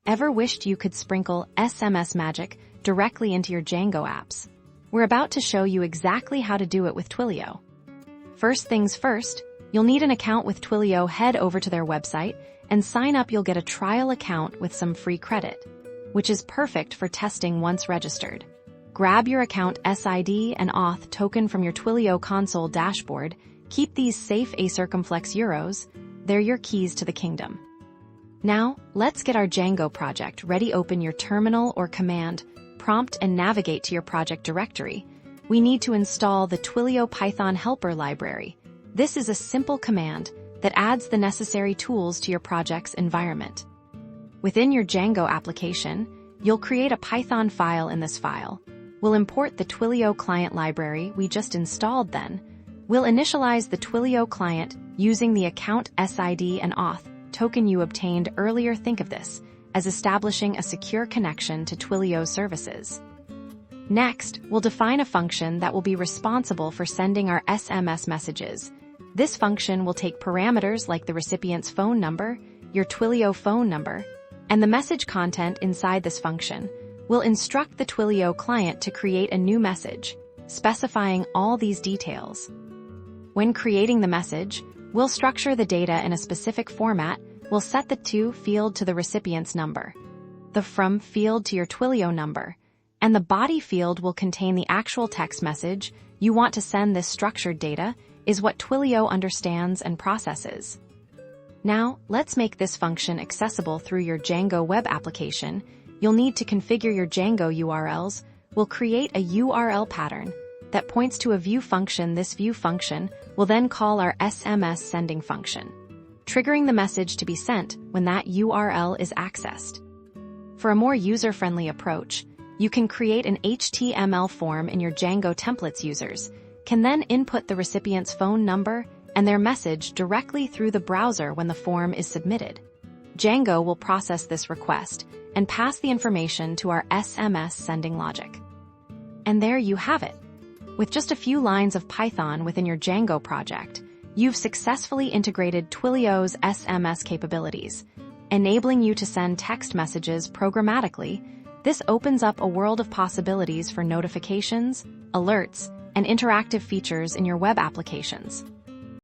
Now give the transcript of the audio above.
Ever wished you could sprinkle SMS magic directly into your Django apps? We're about to show you exactly how to do it with Twilio. First things first, you'll need an account with Twilio. Head over to their website and sign up. You'll get a trial account with some free credit, which is perfect for testing once registered. Grab your account SID and auth token from your Twilio console dashboard. Keep these safe. A circumflex euros. They're your keys to the kingdom. Now, let's get our Django project ready. Open your terminal or command prompt and navigate to your project directory. We need to install the Twilio Python helper library. This is a simple command that adds the necessary tools to your project's environment. Within your Django application, you'll create a Python file. In this file, we'll import the Twilio client library we just installed. Then, we'll initialize the Twilio client using the account SID and auth token you obtained earlier. Think of this as establishing a secure connection to Twilio services. Next, we'll define a function that will be responsible for sending our SMS messages. This function will take parameters like the recipient's phone number, your Twilio phone number, and the message content inside this function. We'll instruct the Twilio client to create a new message, specifying all these details. When creating the message, we'll structure the data in a specific format. We'll set the to field to the recipient's number, the from field to your Twilio number, and the body field will contain the actual text message you want to send. This structured data is what Twilio understands and processes. Now, let's make this function accessible through your Django web application. You'll need to configure your Django URLs. We'll create a URL pattern that points to a view function. This view function will then call our SMS sending function, triggering the message to be sent when that URL is accessed. For a more user-friendly approach, you can create an HTML form in your Django templates. Users can then input the recipient's phone number and their message directly through the browser when the form is submitted. Django will process this request and pass the information to our SMS sending logic. And there you have it. With just a few lines of Python within your Django project, you've successfully integrated Twilio's SMS capabilities, enabling you to send text messages programmatically. This opens up a world of possibilities for notifications, alerts, and interactive features in your web applications.